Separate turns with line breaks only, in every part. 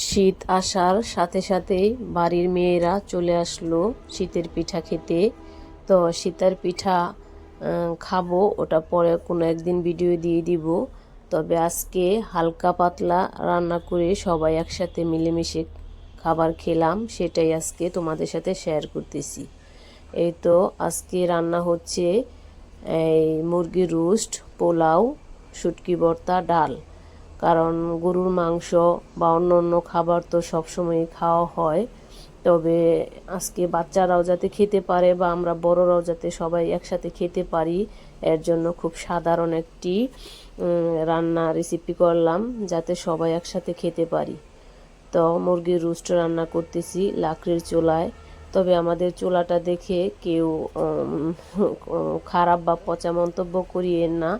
শীত আসার সাথে সাথেই বাড়ির মেয়েরা চলে আসলো শীতের পিঠা খেতে। তো শীতের পিঠা খাবো, ওটা পরে কোনো একদিন ভিডিও দিয়ে দিব। তবে আজকে হালকা পাতলা রান্না করে সবাই একসাথে মিলেমিশে খাবার খেলাম, সেটাই আজকে তোমাদের সাথে শেয়ার করতেছি। এই তো আজকে রান্না হচ্ছে এই মুরগির রোস্ট, পোলাও, শুটকি ভর্তা, ডাল। কারণ গরুর মাংস বা অন্য অন্য খাবার তো সবসময় খাওয়া হয়, তবে আজকে বাচ্চারাও যাতে খেতে পারে বা আমরা বড়রাও যাতে সবাই একসাথে খেতে পারি, এর জন্য খুব সাধারণ একটি রান্না রেসিপি করলাম যাতে সবাই একসাথে খেতে পারি। তো মুরগির রোস্ট রান্না করতেছি লাকড়ির চুলায়। তবে আমাদের চুলাটা দেখে কেউ খারাপ বা পচা মন্তব্য করিয়েন না,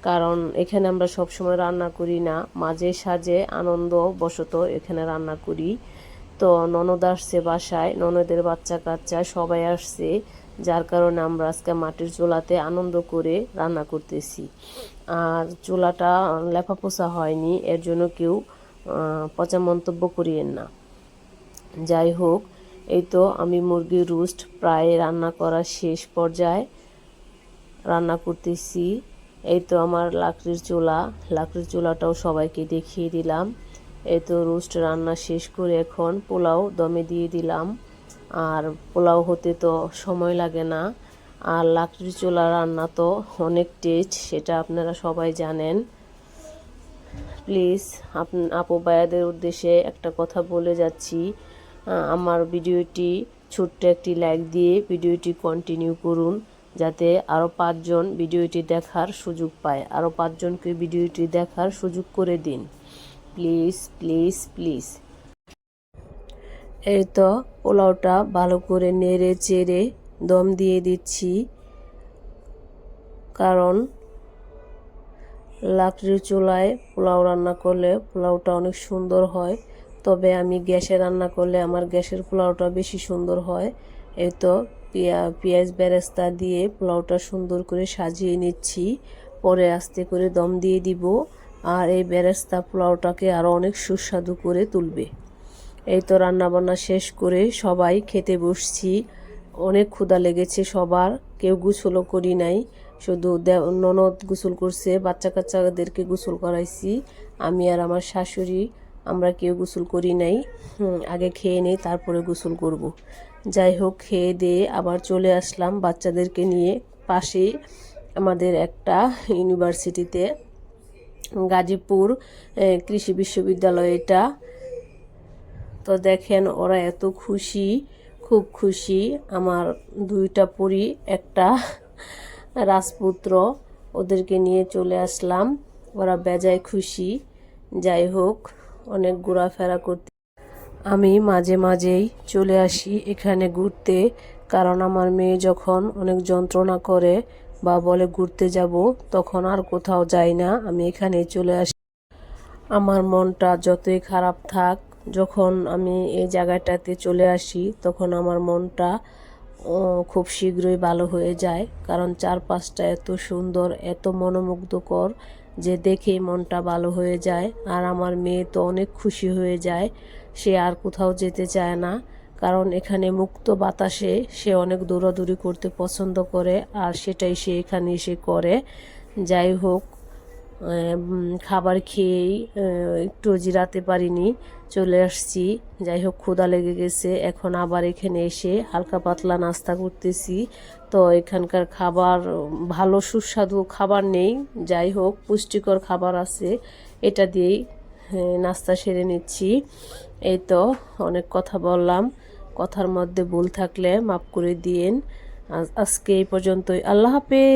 কারণ এখানে আমরা সব সময় রান্না করি না, মাঝে সাঝে আনন্দ বশত এখানে রান্না করি। তো ননদ আসছে বাসায়, ননদের বাচ্চা কাচ্চা সবাই আসছে, যার কারণে আমরা আজকে মাটির চুলাতে আনন্দ করে রান্না করতেছি। আর চুলাটা লেপাপোছা হয়নি, এর জন্য কেউ পচা মন্তব্য করিয়েন না। যাই হোক, এই তো আমি মুরগির রোস্ট প্রায় রান্না করা শেষ পর্যায়ে রান্না করতেছি। এই তো আমার লাকড়ির চুলাটাও সবাইকে দেখিয়ে দিলাম। এই তো রোস্ট রান্না শেষ করে এখন পোলাও দমে দিয়ে দিলাম। আর পোলাও হতে তো সময় লাগে না, আর লাকড়ির চুলা রান্না তো অনেক টেস্ট, সেটা আপনারা সবাই জানেন। প্লিজ আপু ভাইয়াদের উদ্দেশ্যে একটা কথা বলে যাচ্ছি, আমার ভিডিওটি ছোট্ট একটি লাইক দিয়ে ভিডিওটি কন্টিনিউ করুন, যাতে আরও 5 জন ভিডিওটি দেখার সুযোগ পায়। আরও 5 জনকে ভিডিওটি দেখার সুযোগ করে দিন, প্লিজ প্লিজ প্লিজ। এই তো পোলাওটা ভালো করে নেড়ে চেড়ে দম দিয়ে দিচ্ছি, কারণ লাকড়ির চুলায় পোলাও রান্না করলে পোলাওটা অনেক সুন্দর হয়। তবে আমি গ্যাসে রান্না করলে আমার গ্যাসের পোলাওটা বেশি সুন্দর হয়। এই তো পেঁয়াজ বেরেস্তা দিয়ে পোলাওটা সুন্দর করে সাজিয়ে নিচ্ছি, পরে আস্তে করে দম দিয়ে দিব। আর এই বেরেস্তা পোলাওটাকে আরও অনেক সুস্বাদু করে তুলবে। এই তো রান্নাবান্না শেষ করে সবাই খেতে বসছি। অনেক ক্ষুধা লেগেছে সবার, কেউ গোসলও করি নাই, শুধু ননদ গোসল করছে, বাচ্চা কাচ্চাদেরকে গোসল করাইছি। আমি আর আমার শাশুড়ি আমরা কেউ গোসল করি নাই, আগে খেয়ে নেই তারপরে গোসল করব। যাই হোক, খেয়ে দিয়ে আবার চলে আসলাম বাচ্চাদেরকে নিয়ে পাশেই আমাদের একটা ইউনিভার্সিটিতে, গাজীপুর কৃষি বিশ্ববিদ্যালয় এটা। তো দেখেন ওরা এত খুশি, খুব খুশি। আমার 2টা পরী, একটা রাজপুত্র, ওদেরকে নিয়ে চলে আসলাম, ওরা বেজায় খুশি। যাই হোক, অনেক ঘোরাফেরা করতে আমি মাঝে মাঝেই চলে আসি এখানে ঘুরতে, কারণ আমার মেয়ে যখন অনেক যন্ত্রণা করে বা বলে ঘুরতে যাব, তখন আর কোথাও যাই না, আমি এখানে চলে আসি। আমার মনটা যতই খারাপ থাক, যখন আমি এই জায়গাটাতে চলে আসি তখন আমার মনটা খুব শীঘ্রই ভালো হয়ে যায়, কারণ চারপাশটা এত সুন্দর, এত মনোমুগ্ধকর যে দেখেই মনটা ভালো হয়ে যায়। আর আমার মেয়ে তো অনেক খুশি হয়ে যায়, সে আর কোথাও যেতে চায় না, কারণ এখানে মুক্ত বাতাসে সে অনেক দৌড়াদৌড়ি করতে পছন্দ করে, আর সেটাই সে এখানে এসে করে। যাই হোক, খাবার খেয়েই একটু জিরাতে পারিনি, চলে আসছি। যাই হোক, ক্ষুধা লেগে গেছে, এখন আবার এখানে এসে হালকা পাতলা নাস্তা করতেছি। তো এখানকার খাবার ভালো সুস্বাদু খাবার নেই, যাই হোক পুষ্টিকর খাবার আছে, এটা দিয়েই নাস্তা সেরে নিচ্ছি। এই তো অনেক কথা বললাম, কথার মধ্যে ভুল থাকলে মাফ করে দিয়েন। আজকে এই পর্যন্তই, আল্লাহ হাফেজ।